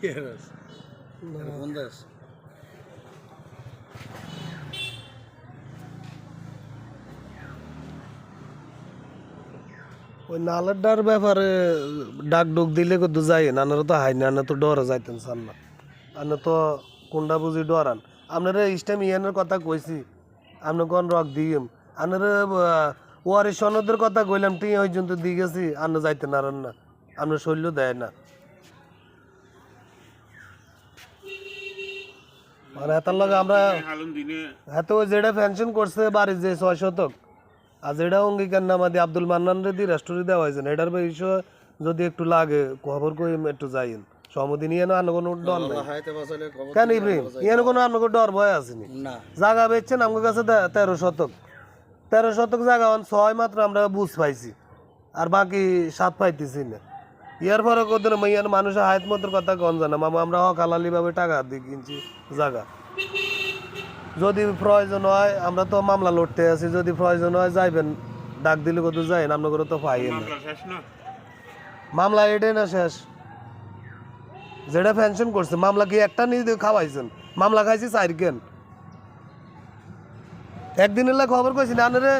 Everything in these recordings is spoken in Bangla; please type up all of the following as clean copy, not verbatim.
Yes. Bundes. ওই নালার ব্যাপারে ডাক ডুক দিলে কত যাই নানারা তো হাই না তো ডরে যাইতেন সার না আনা তো কোনটা বুঝি ডরান আপনারা ইস্টাম ইয়ানের কথা কইছি আপনি কোন রক দিম আপনারা ওয়ারি সনদের কথা কইলাম টি ওই জন্য দিয়ে গেছি আপনি যাইতে নারেন না আপনার শৈল্য দেয় না মানে এতার লগে আমরা এত যেটা ফ্যানশন করছে বাড়ির যে 6 শতক আর যেটা অঙ্গীকার নামা দিয়ে আব্দুল মান্নান রেডি রেস্টোরি দেওয়া হয়েছে এটার বিষয়ে যদি একটু লাগে খবর কই একটু যাইন সমদিন ইয়ে না কোনো ডর নাই কেন ইব্রাহিম ইয়ে কোনো আপনাকে ডর ভয় আসেনি জায়গা বেচছেন আমার কাছে 13 শতক 13 শতক জায়গা 6 মাত্র আমরা বুঝ পাইছি আর বাকি 7 পাইতেছি না ইয়ার পরে কত মাইয়ার মানুষের হায়াত মতের কথা কন জানা মামা আমরা হকালালি ভাবে টাকা দিয়ে কিনছি জায়গা যদি প্রয়োজন হয় আমরা তো মামলা লড়তে আছি যদি প্রয়োজন হয় যাইবেন ডাক দিলে কত যাইন আপনার করে তো পাই না মামলা এটাই না শেষ যেটা ফ্যানশন করছে মামলা কি একটা নিয়ে খাওয়াইছেন মামলা খাইছি 4 কেন একদিন এলে খবর কইছি না আনারে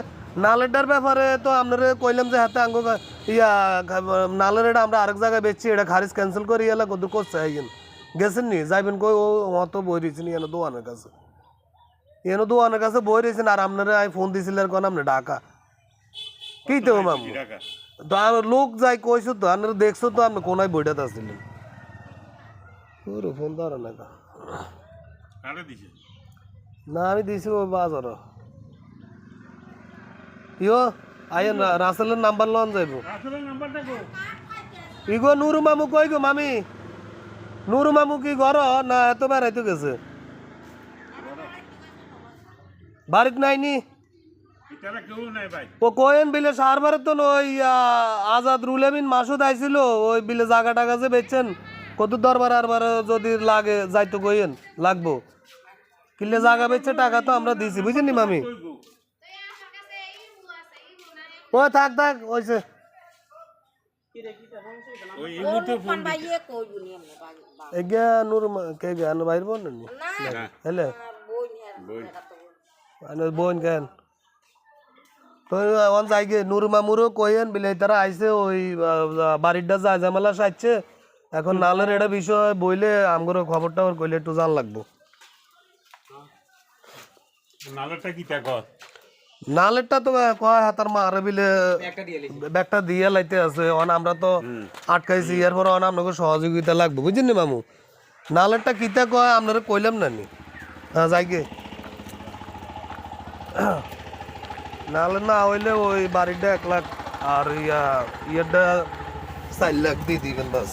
নালেরটার ব্যাপারে তো আপনারে কইলাম যে হাতে আঙ্গ ইয়া নালের এটা আমরা আরেক জায়গায় বেচছি এটা খারিজ ক্যান্সেল করি এলা কত করছে গেছেন নি যাইবেন কই ও অত বই রয়েছেন এনে দোয়ানের কাছে এনে দোয়ানের কাছে বই রয়েছেন আর আপনারা আমি ফোন দিছিল আর কোন আপনি ঢাকা কি তো মামু তো লোক যাই কইছো তো আপনারা দেখছো তো আপনি কোনায় বইটাতে আসছিলেন পুরো ফোন ধরে না না আমি দিছি ওই বাজার ইয়ো আইন রাসেলের নাম্বার লন যাইব ইগো নুরু মামু কই গো মামি নুরু মামু কি ঘর না এত বেড়াইতে গেছে বাড়িতে নাইনি ও কোয়েন বিলে সারবারে তো ওই আজাদ রুলেমিন মাসুদ আইছিল ওই বিলে জায়গা টাকা যে বেচছেন কত দরবার আরবার যদি লাগে যাইতো কইন লাগবো কিলে জায়গা বেচছে টাকা তো আমরা দিছি বুঝেননি মামি ও থাক থাক ওইছে এগিয়া নূর কে গান বাইর বন নি হেলে আনে বোন কেন তো অন যাইগে নূর মামুরও কইেন বিলে তারা আইছে ওই বাড়িটা যা জামালা সাইছে এখন নালের এটা বিষয় বইলে আমগর খবরটা ওর কইলে একটু জান লাগবো নালেরটা কি তা কর নালেরটা তো কয় হাতার মারে বিলে ব্যাগটা দিয়ে লাইতে আছে অন আমরা তো আটকাইছি এর পর অন আপনাকে সহযোগিতা লাগবে বুঝছেন মামু নালেরটা কিতা কয় আপনারা কইলাম না নি হ্যাঁ যাইগে নালে না হইলে ওই বাড়িটা 1 লাখ আর ইয়েটা 4 লাখ দিয়ে দিবেন বাস